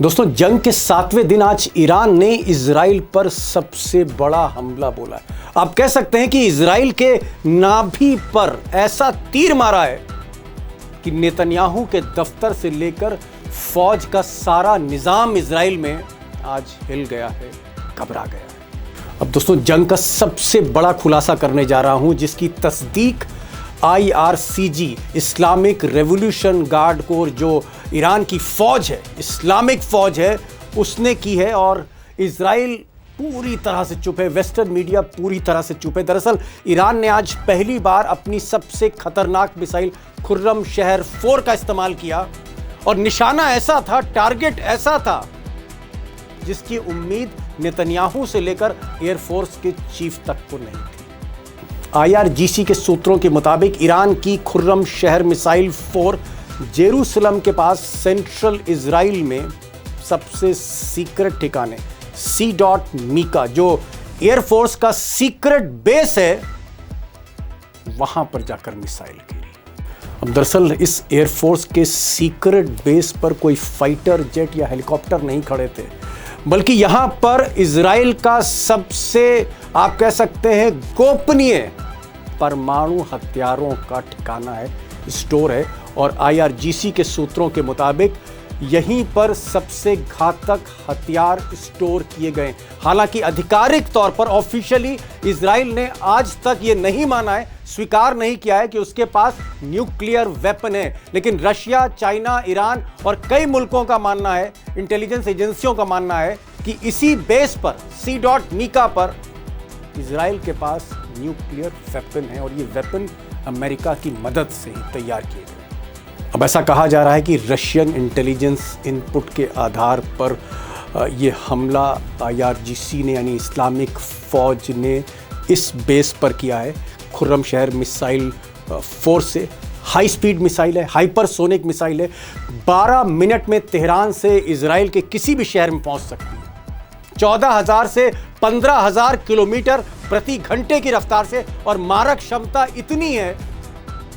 दोस्तों, जंग के 7वें दिन आज ईरान ने इजराइल पर सबसे बड़ा हमला बोला है। आप कह सकते हैं कि इजराइल के नाभि पर ऐसा तीर मारा है कि नेतन्याहू के दफ्तर से लेकर फौज का सारा निजाम इजराइल में आज हिल गया है, घबरा गया है। अब दोस्तों, जंग का सबसे बड़ा खुलासा करने जा रहा हूं, जिसकी तस्दीक IRCG Islamic revolution guard core, जो ईरान की फौज है, इस्लामिक फौज है, उसने की है। और इजराइल पूरी तरह से चुप है, वेस्टर्न मीडिया पूरी तरह से चुप है। दरअसल ईरान ने आज पहली बार अपनी सबसे खतरनाक मिसाइल खुर्रम शहर 4 का इस्तेमाल किया, और निशाना ऐसा था, टारगेट ऐसा था जिसकी उम्मीद नेतन्याहू से लेकर एयरफोर्स के चीफ तक को नहीं थी। IRGC के सूत्रों के मुताबिक ईरान की खुर्रम शहर मिसाइल 4 जेरूसलम के पास सेंट्रल इजराइल में सबसे सीक्रेट ठिकाने C.Mika, जो एयरफोर्स का सीक्रेट बेस है, वहां पर जाकर मिसाइल गिरी। अब दरअसल इस एयरफोर्स के सीक्रेट बेस पर कोई फाइटर जेट या हेलीकॉप्टर नहीं खड़े थे, बल्कि यहां पर इजराइल का सबसे, आप कह सकते हैं, गोपनीय परमाणु हथियारों का ठिकाना है, स्टोर है। और IRGC के सूत्रों के मुताबिक यहीं पर सबसे घातक हथियार स्टोर किए गए। हालांकि आधिकारिक तौर पर ऑफिशियली इजराइल ने आज तक ये नहीं माना है, स्वीकार नहीं किया है कि उसके पास न्यूक्लियर वेपन है, लेकिन रशिया, चाइना, ईरान और कई मुल्कों का मानना है, इंटेलिजेंस एजेंसियों का मानना है कि इसी बेस पर C.Mika पर इजराइल के पास न्यूक्लियर वेपन है, और ये वेपन अमेरिका की मदद से ही तैयार किए गए। अब ऐसा कहा जा रहा है कि रशियन इंटेलिजेंस इनपुट के आधार पर ये हमला IRGC ने, यानी इस्लामिक फौज ने, इस बेस पर किया है। खुर्रम शहर मिसाइल 4 से हाई स्पीड मिसाइल है, हाइपरसोनिक मिसाइल है, 12 मिनट में तेहरान से इजराइल के किसी भी शहर में पहुंच सकती है। 14,000 से 15,000 किलोमीटर प्रति घंटे की रफ्तार से, और मारक क्षमता इतनी है,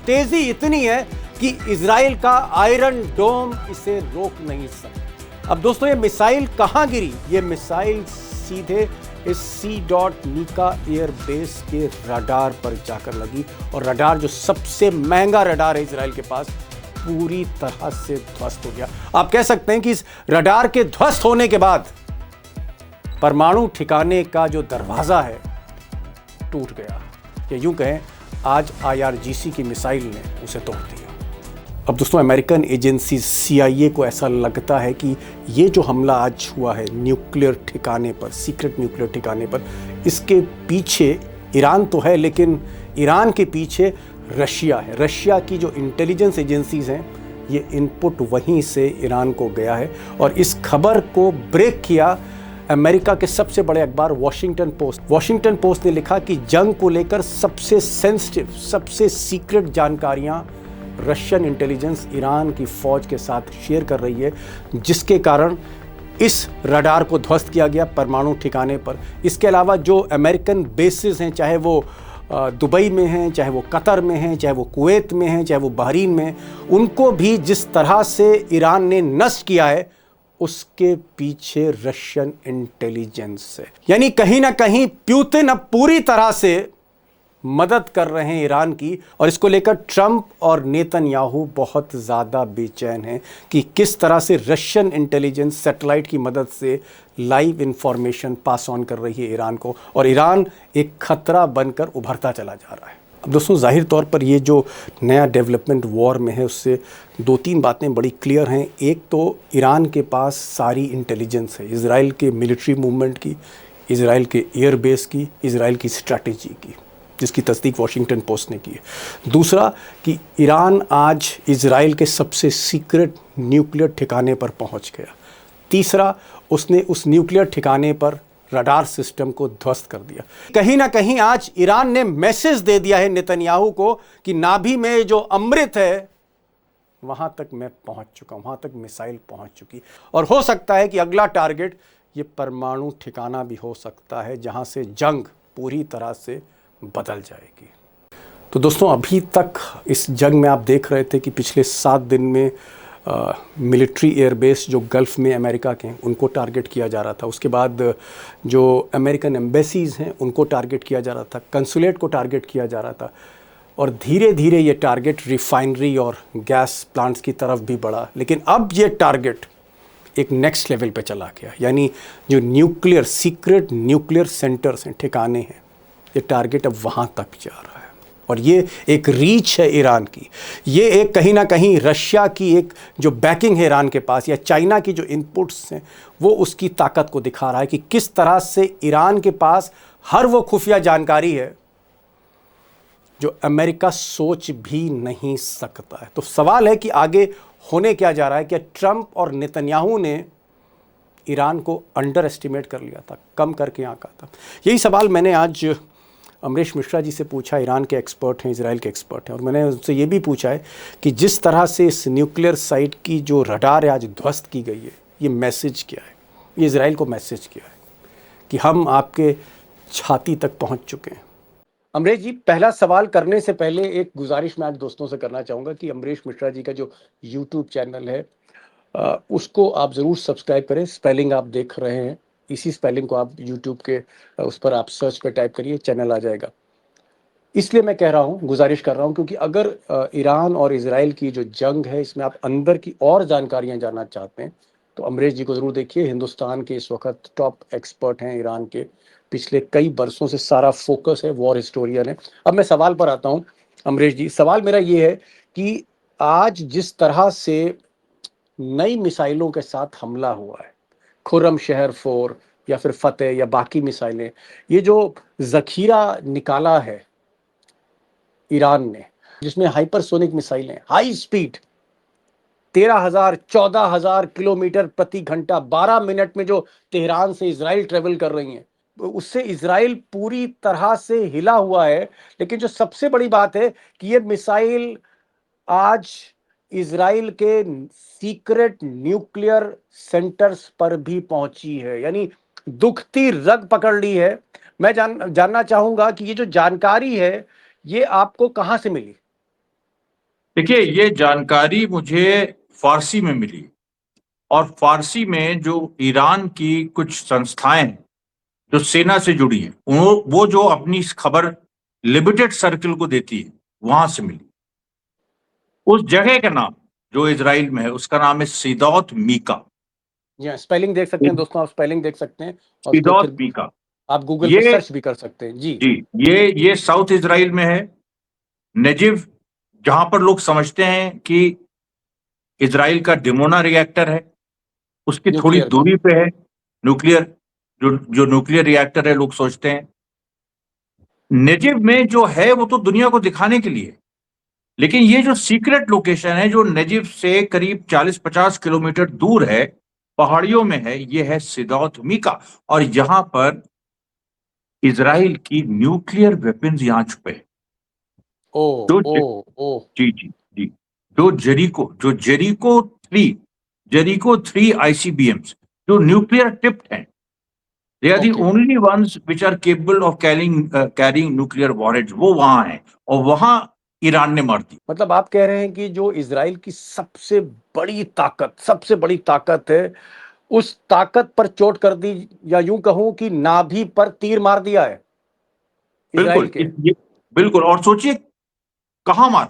तेजी इतनी है कि इजराइल का आयरन डोम इसे रोक नहीं सकता। अब दोस्तों, ये मिसाइल कहां गिरी? ये मिसाइल सीधे इस C.Mika एयरबेस के रडार पर जाकर लगी, और रडार, जो सबसे महंगा रडार है इजराइल के पास, पूरी तरह से ध्वस्त हो गया। आप कह सकते हैं कि इस रडार के ध्वस्त होने के बाद परमाणु ठिकाने का जो दरवाजा है टूट गया, या यूं कहें, आज IRGC की मिसाइल ने उसे तोड़ दिया। अब दोस्तों, अमेरिकन एजेंसी CIA को ऐसा लगता है कि ये जो हमला आज हुआ है न्यूक्लियर ठिकाने पर, सीक्रेट न्यूक्लियर ठिकाने पर, इसके पीछे ईरान तो है, लेकिन ईरान के पीछे रशिया है। रशिया की जो इंटेलिजेंस एजेंसीज हैं, ये इनपुट वहीं से ईरान को गया है, और इस खबर को ब्रेक किया अमेरिका के सबसे बड़े अखबार वॉशिंगटन पोस्ट। वॉशिंगटन पोस्ट ने लिखा कि जंग को लेकर सबसे सेंसिटिव, सबसे सीक्रेट जानकारियां रशियन इंटेलिजेंस ईरान की फौज के साथ शेयर कर रही है, जिसके कारण इस रडार को ध्वस्त किया गया परमाणु ठिकाने पर। इसके अलावा जो अमेरिकन बेसिस हैं, चाहे वो दुबई में हैं, चाहे वो कतर में हैं, चाहे वो कुवैत में हैं, चाहे वो बहरीन में, उनको भी जिस तरह से ईरान ने नष्ट किया है, उसके पीछे रशियन इंटेलिजेंस है। यानी कहीं ना कहीं पुतिन अब पूरी तरह से मदद कर रहे हैं ईरान की, और इसको लेकर ट्रंप और नेतन्याहू बहुत ज़्यादा बेचैन हैं कि किस तरह से रशियन इंटेलिजेंस सैटेलाइट की मदद से लाइव इंफॉर्मेशन पास ऑन कर रही है ईरान को, और ईरान एक खतरा बनकर उभरता चला जा रहा है। अब दोस्तों, जाहिर तौर पर ये जो नया डेवलपमेंट वॉर में है, उससे 2-3 बातें बड़ी क्लियर हैं। एक तो ईरान के पास सारी इंटेलिजेंस है, इजराइल के मिलिट्री मूवमेंट की, इजराइल के एयरबेस की, इजराइल की स्ट्रैटेजी की, जिसकी तस्दीक वॉशिंगटन पोस्ट ने की है। दूसरा कि ईरान आज इजराइल के सबसे सीक्रेट न्यूक्लियर ठिकाने पर पहुंच गया। तीसरा, उसने उस न्यूक्लियर ठिकाने पर रडार सिस्टम को ध्वस्त कर दिया। कहीं ना कहीं आज ईरान ने मैसेज दे दिया है नेतन्याहू को कि नाभि में जो अमृत है, वहां तक मैं पहुंच चुका हूं, वहां तक मिसाइल पहुंच चुकी, और हो सकता है कि अगला टारगेट ये परमाणु ठिकाना भी हो सकता है, जहां से जंग पूरी तरह से बदल जाएगी। तो दोस्तों, अभी तक इस जंग में आप देख रहे थे कि पिछले 7 दिन में मिलिट्री एयरबेस जो गल्फ़ में अमेरिका के हैं उनको टारगेट किया जा रहा था। उसके बाद जो अमेरिकन एम्बेसीज़ हैं उनको टारगेट किया जा रहा था, कंसुलेट को टारगेट किया जा रहा था, और धीरे धीरे ये टारगेट रिफाइनरी और गैस प्लांट्स की तरफ भी बढ़ा। लेकिन अब ये टारगेट एक नेक्स्ट लेवल पे चला गया, यानी जो न्यूक्लियर सीक्रेट न्यूक्लियर सेंटर्स हैं, ठिकाने हैं, ये टारगेट अब वहाँ तक जा रहा है। और ये एक रीच है ईरान की, ये एक कहीं ना कहीं रशिया की एक जो बैकिंग है ईरान के पास, या चाइना की जो इनपुट्स हैं, वो उसकी ताकत को दिखा रहा है कि किस तरह से ईरान के पास हर वो खुफिया जानकारी है जो अमेरिका सोच भी नहीं सकता है। तो सवाल है कि आगे होने क्या जा रहा है। क्या ट्रंप और नेतन्याहू ने ईरान को अंडर एस्टिमेट कर लिया था, कम करके आंका था? यही सवाल मैंने आज अमरीश मिश्रा जी से पूछा, ईरान के एक्सपर्ट हैं, इजराइल के एक्सपर्ट हैं, और मैंने उनसे ये भी पूछा है कि जिस तरह से इस न्यूक्लियर साइट की जो रडार है आज ध्वस्त की गई है, ये मैसेज क्या है? ये इजराइल को मैसेज क्या है कि हम आपके छाती तक पहुंच चुके हैं? अमरीश जी, पहला सवाल करने से पहले एक गुजारिश मैं आज दोस्तों से करना चाहूँगा कि अमरीश मिश्रा जी का जो यूट्यूब चैनल है उसको आप ज़रूर सब्सक्राइब करें। स्पेलिंग आप देख रहे हैं, इसी स्पेलिंग को आप यूट्यूब के उस पर आप सर्च पे टाइप करिए, चैनल आ जाएगा। इसलिए मैं कह रहा हूँ, गुजारिश कर रहा हूँ, क्योंकि अगर ईरान और इजराइल की जो जंग है इसमें आप अंदर की और जानकारियाँ जानना चाहते हैं तो अमरीश जी को ज़रूर देखिए। हिंदुस्तान के इस वक्त टॉप एक्सपर्ट हैं ईरान के, पिछले कई बरसों से सारा फोकस है, वॉर हिस्टोरियन है। अब मैं सवाल पर आता हूँ अमरीश जी, सवाल मेरा ये है कि आज जिस तरह से नई मिसाइलों के साथ हमला हुआ है, खुर्रम शहर 4 या फिर फतेह या बाकी मिसाइलें, ये जो जखीरा निकाला है ईरान ने, जिसमें हाइपरसोनिक मिसाइलें, हाई स्पीड 13,000 14,000 किलोमीटर प्रति घंटा 12 मिनट में जो तेहरान से इजराइल ट्रेवल कर रही हैं, उससे इजराइल पूरी तरह से हिला हुआ है। लेकिन जो सबसे बड़ी बात है कि ये मिसाइल आज इजराइल के सीक्रेट न्यूक्लियर सेंटर्स पर भी पहुंची है, यानी दुखती रग पकड़ ली है। मैं जानना चाहूंगा कि ये जो जानकारी है ये आपको कहां से मिली? देखिए, ये जानकारी मुझे फारसी में मिली, और फारसी में जो ईरान की कुछ संस्थाएं हैं जो सेना से जुड़ी हैं, वो जो अपनी खबर लिमिटेड सर्कल को देती है, वहां से मिली। उस जगह का नाम जो इजराइल में है उसका नाम है सीदौत मीका। जी हाँ, स्पेलिंग देख सकते हैं दोस्तों, आप स्पेलिंग देख सकते हैं और उसको सीदौत फिर मीका, आप गूगल पे ये सर्च भी कर सकते हैं। जी जी, ये साउथ इजराइल में है। नेजिव, जहां पर लोग समझते हैं कि इजराइल का डिमोना रिएक्टर है, उसकी थोड़ी न्यूक्लियर का। दूरी पे है न्यूक्लियर, जो न्यूक्लियर रिएक्टर है, लोग सोचते हैं। नेजिव में जो है वो तो दुनिया को दिखाने के लिए, लेकिन ये जो सीक्रेट लोकेशन है जो नेजिव से करीब 40-50 किलोमीटर दूर है, पहाड़ियों में है, ये है सिदौत मीका। और यहां पर इजराइल की न्यूक्लियर वेपन्स यहां छुपे हैं। ओ जो ओ ओ जी जी जी, जो जेरिको 3 आईसीबीएम्स जो न्यूक्लियर टिप्ड हैं, they are the okay, only ones which are capable of carrying nuclear warheads, वो वहां हैं, और वहां ईरान ने मार दी। मतलब आप कह रहे हैं कि जो इजराइल की सबसे बड़ी ताकत है, उस ताकत पर चोट कर दी, या यूं कहूं कि नाभि पर तीर मार दिया है इजराइल बिल्कुल के। बिल्कुल, और सोचिए कहां मार,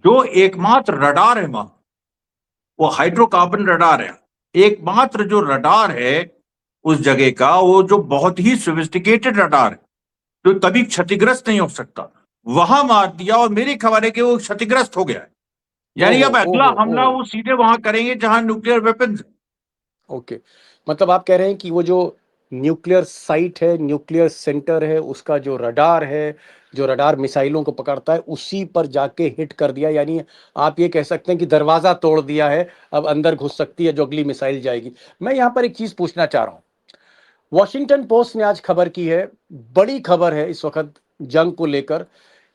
जो एकमात्र रडार है वहां, वो हाइड्रोकार्बन रडार है। एकमात्र जो रडार है उस जगह का, वो जो बहुत ही सोफिस्टिकेटेड रडार है, जो कभी क्षतिग्रस्त नहीं हो सकता, वहां मार दिया। और मेरी खबर है कि वो क्षतिग्रस्त हो गया है, यानी ओहो अब अगला ओहो हमला ओहो। वो सीधे वहां करेंगे जहां न्यूक्लियर वेपन्स। ओके, मतलब आप कह रहे हैं कि वो जो न्यूक्लियर साइट है, न्यूक्लियर सेंटर है, उसका जो रडार है, जो रडार मिसाइलों को पकड़ता है, उसी पर जाके हिट कर दिया। यानी आप ये कह सकते हैं कि दरवाजा तोड़ दिया है, अब अंदर घुस सकती है जो अगली मिसाइल जाएगी। मैं यहां पर एक चीज पूछना चाह रहा हूं। वॉशिंगटन पोस्ट ने आज खबर की है, बड़ी खबर है इस वक्त जंग को लेकर,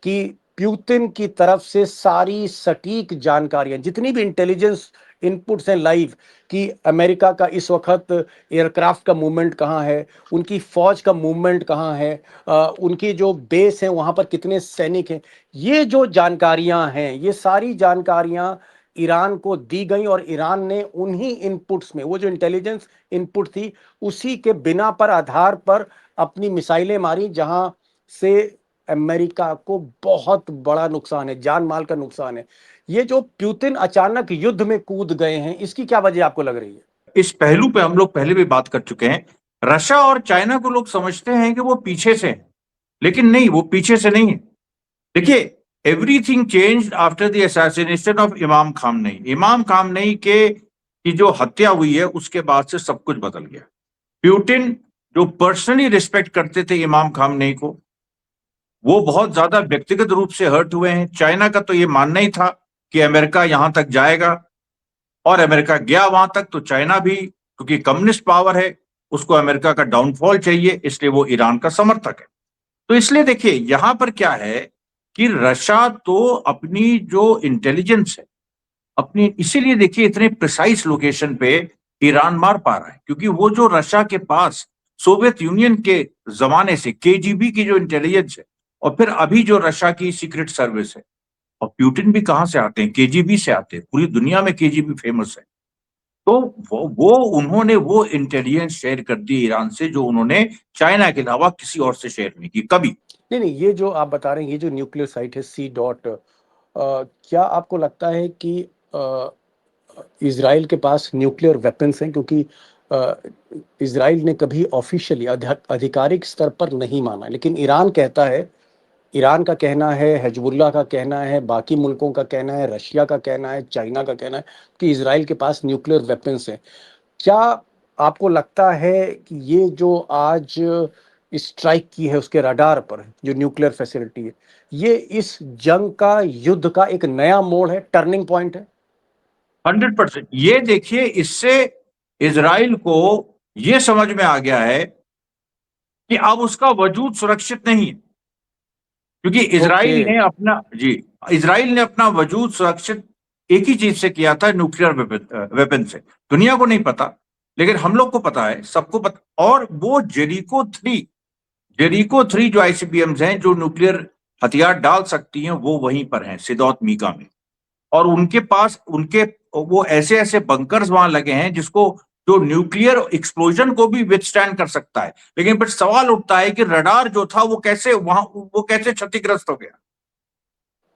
कि प्यूतिन की तरफ से सारी सटीक जानकारियां, जितनी भी इंटेलिजेंस इनपुट्स हैं लाइव, कि अमेरिका का इस वक्त एयरक्राफ्ट का मूवमेंट कहाँ है, उनकी फौज का मूवमेंट कहाँ है, उनकी जो बेस है वहां पर कितने सैनिक हैं, ये जो जानकारियां हैं, ये सारी जानकारियां ईरान को दी गई और ईरान ने उन्हीं इनपुट्स में, वो जो इंटेलिजेंस इनपुट थी, उसी के बिना पर आधार पर अपनी मिसाइलें मारी, जहां से अमेरिका को बहुत बड़ा नुकसान है, जान माल का नुकसान है। ये जो पुतिन अचानक युद्ध में कूद गए हैं, इसकी क्या वजह आपको लग रही है? इस पहलू पे हम लोग पहले भी बात कर चुके हैं। रशिया और चाइना को लोग समझते हैं कि वो पीछे से हैं, लेकिन नहीं, वो पीछे से नहीं है। देखिए, everything changed after the assassination of इमाम खामनेई। इमाम खामनेई के की जो हत्या हुई है, उसके बाद से सब कुछ बदल गया। पुतिन जो पर्सनली रिस्पेक्ट करते थे इमाम खामनेई को, वो बहुत ज्यादा व्यक्तिगत रूप से हर्ट हुए हैं। चाइना का तो ये मानना ही था कि अमेरिका यहां तक जाएगा, और अमेरिका गया वहां तक, तो चाइना भी, क्योंकि कम्युनिस्ट पावर है, उसको अमेरिका का डाउनफॉल चाहिए, इसलिए वो ईरान का समर्थक है। तो इसलिए देखिए, यहां पर क्या है कि रशिया तो अपनी जो इंटेलिजेंस है, अपनी, इसीलिए देखिए इतने प्रिसाइज लोकेशन पे ईरान मार पा रहा है, क्योंकि वो जो रशिया के पास सोवियत यूनियन के जमाने से केजीबी की जो इंटेलिजेंस है, और फिर अभी जो रशिया की सीक्रेट सर्विस है, और पुतिन भी कहां से आते हैं? केजीबी से आते हैं। पूरी दुनिया में केजीबी फेमस है। तो वो उन्होंने वो इंटेलिजेंस शेयर कर दी ईरान से, जो उन्होंने चाइना के अलावा किसी और से शेयर नहीं की कभी। नहीं नहीं, ये जो आप बता रहे हैं, ये जो न्यूक्लियर साइट है सी डॉट, क्या आपको लगता है कि इजराइल के पास न्यूक्लियर वेपन्स हैं? क्योंकि इजराइल ने कभी ऑफिशियली आधिकारिक स्तर पर नहीं माना, लेकिन ईरान कहता है, ईरान का कहना है, हिजबुल्लाह का कहना है, बाकी मुल्कों का कहना है, रशिया का कहना है, चाइना का कहना है कि इजराइल के पास न्यूक्लियर वेपन्स हैं। क्या आपको लगता है कि ये जो आज स्ट्राइक की है उसके रडार पर जो न्यूक्लियर फैसिलिटी है, ये इस जंग का, युद्ध का एक नया मोड़ है, टर्निंग पॉइंट है? 100%। ये देखिए, इससे इजराइल को ये समझ में आ गया है कि अब उसका वजूद सुरक्षित नहीं है, क्योंकि ओके। इजराइल ने अपना वजूद सुरक्षित एक ही चीज से किया था, न्यूक्लियर वेपन से। दुनिया को नहीं पता, लेकिन हम लोग को पता है, सबको पता। और वो जेरिको 3 जो आईसीबीएम्स हैं, जो न्यूक्लियर हथियार डाल सकती हैं, वो वहीं पर हैं, सिदौत मीका में। और उनके पास उनके वो ऐसे ऐसे बंकर्स वहां लगे हैं, जिसको, जो न्यूक्लियर एक्सप्लोजन को भी विथस्टैंड कर सकता है। लेकिन फिर सवाल उठता है कि रडार जो था वो कैसे क्षतिग्रस्त हो गया।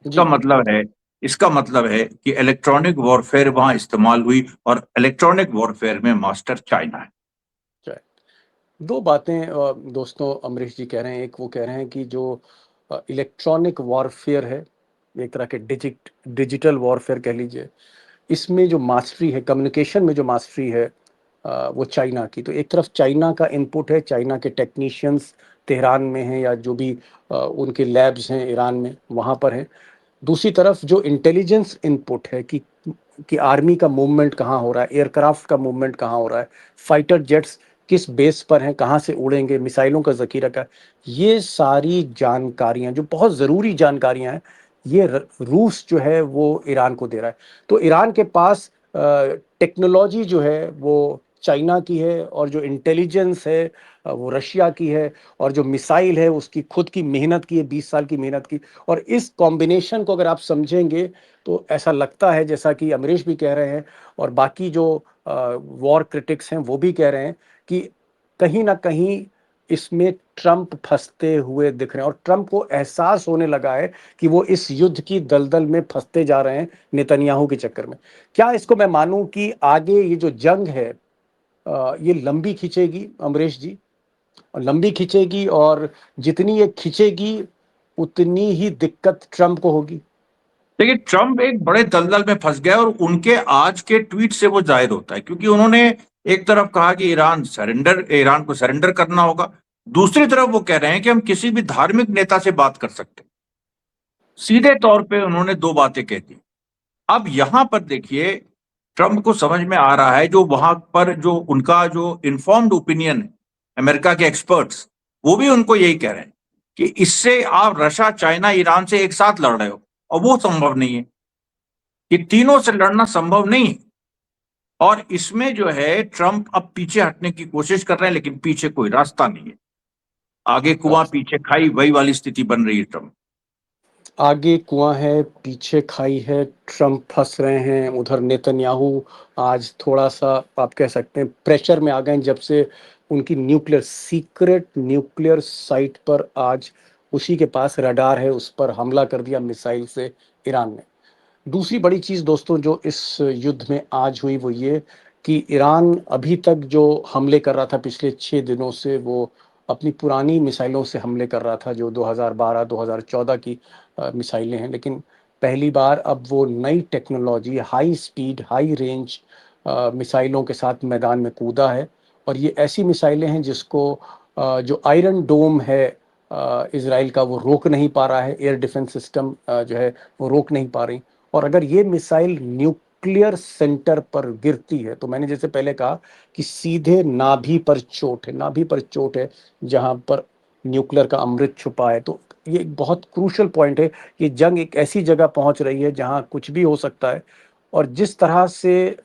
इसका जी। मतलब है इसका मतलब है कि इलेक्ट्रॉनिक वॉरफेयर वहां इस्तेमाल हुई, और इलेक्ट्रॉनिक वॉरफेयर में मास्टर चाइना है। चाहे दो बातें दोस्तों अमरीश जी कह रहे हैं। एक वो कह रहे हैं कि जो इलेक्ट्रॉनिक वॉरफेयर है, एक तरह के डिजिटल वॉरफेयर कह लीजिए, इसमें जो मास्टरी है, कम्युनिकेशन में जो मास्टरी है, वो चाइना की। तो एक तरफ चाइना का इनपुट है, चाइना के टेक्नीशियंस तेहरान में हैं, या जो भी उनके लैब्स हैं ईरान में, वहाँ पर हैं। दूसरी तरफ जो इंटेलिजेंस इनपुट है कि आर्मी का मूवमेंट कहाँ हो रहा है, एयरक्राफ्ट का मूवमेंट कहाँ हो रहा है, फाइटर जेट्स किस बेस पर हैं, कहाँ से उड़ेंगे, मिसाइलों का जखीरा का, ये सारी जानकारियां जो बहुत ज़रूरी जानकारियां हैं, ये रूस जो है वो ईरान को दे रहा है। तो ईरान के पास टेक्नोलॉजी जो है वो चाइना की है, और जो इंटेलिजेंस है वो रशिया की है, और जो मिसाइल है उसकी खुद की मेहनत की है, 20 साल की मेहनत की। और इस कॉम्बिनेशन को अगर आप समझेंगे तो ऐसा लगता है, जैसा कि अमरीश भी कह रहे हैं और बाकी जो वॉर क्रिटिक्स हैं वो भी कह रहे हैं, कि कहीं ना कहीं इसमें ट्रंप फंसते हुए दिख रहे हैं, और ट्रंप को एहसास होने लगा है कि वो इस युद्ध की दलदल में फंसते जा रहे हैं नेतन्याहू के चक्कर में। क्या इसको मैं मानूं कि आगे ये जो जंग है ये लंबी खींचेगी अमरीश जी, और लंबी खींचेगी, और जितनी ये खींचेगी उतनी ही दिक्कत ट्रंप को होगी? देखिए, ट्रंप एक बड़े दलदल में फंस गया, और उनके आज के ट्वीट से वो जाहिर होता है, क्योंकि उन्होंने एक तरफ कहा कि ईरान को सरेंडर करना होगा, दूसरी तरफ वो कह रहे हैं कि हम किसी भी धार्मिक नेता से बात कर सकते हैं। सीधे तौर पे उन्होंने दो बातें कह दी। अब यहां पर देखिए, ट्रंप को समझ में आ रहा है, जो वहां पर जो उनका जो इन्फॉर्म्ड ओपिनियन है, अमेरिका के एक्सपर्ट्स, वो भी उनको यही कह रहे हैं कि इससे आप रशिया, चाइना, ईरान से एक साथ लड़ रहे हो, और वो संभव नहीं है। ये तीनों से लड़ना संभव नहीं है। और इसमें जो है, ट्रंप अब पीछे हटने की कोशिश कर रहे हैं, लेकिन पीछे कोई रास्ता नहीं है। आगे कुआं अब पीछे खाई, वही वाली स्थिति बन रही है ट्रंप। आगे कुआं है, पीछे खाई है, ट्रंप फंस रहे हैं, उधर नेतन्याहू आज थोड़ा-सा आप कह सकते हैं प्रेशर में आ गए हैं जब से उनकी सीक्रेट न्यूक्लियर साइट पर आज उसी के पास रडार है, उस पर हमला कर दिया मिसाइल से ईरान ने। दूसरी बड़ी चीज़ दोस्तों जो इस युद्ध में आज हुई वो ये कि ईरान अभी तक जो हमले कर रहा था पिछले 6 दिनों से वो अपनी पुरानी मिसाइलों से हमले कर रहा था जो 2012-2014 की मिसाइलें हैं। लेकिन पहली बार अब वो नई technology high speed, high range मिसाइलों के साथ मैदान में कूदा है और ये ऐसी मिसाइलें हैं जिसको जो आयरन डोम है इज़राइल का वो रोक नहीं पा रहा है, एयर डिफेंस सिस्टम जो है वो रोक नहीं पा रही। और अगर ये मिसाइल न्यूक्लियर सेंटर पर गिरती है तो मैंने जैसे पहले कहा कि सीधे नाभि पर चोट है, नाभि पर चोट है जहां पर न्यूक्लियर का अमृत छुपा है। तो ये एक बहुत क्रूशल पॉइंट है कि जंग एक ऐसी जगह पहुंच रही है जहां कुछ भी हो सकता है। और जिस तरह से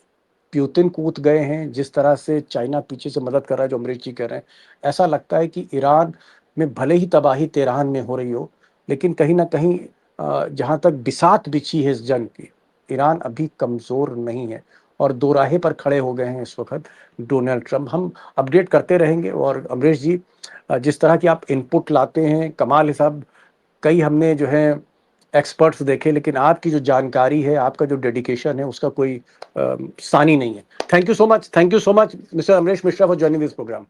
प्यूतिन कूद गए हैं, जिस तरह से चाइना पीछे से मदद कर रहा है जो अमरीक जी कह रहे हैं, ऐसा लगता है कि ईरान में भले ही तबाही तेहरान में हो रही हो, लेकिन कहीं न कहीं जहाँ तक बिसात बिछी है इस जंग की, ईरान अभी कमज़ोर नहीं है और दोराहे पर खड़े हो गए हैं इस वक़्त डोनाल्ड ट्रम्प। हम अपडेट करते रहेंगे और अमरीश जी जिस तरह की आप इनपुट लाते हैं, कमाल है साहब। कई हमने जो है एक्सपर्ट्स देखे लेकिन आपकी जो जानकारी है, आपका जो डेडिकेशन है उसका कोई सानी नहीं है। Thank you so much mister Amrish Mishra for joining this programme.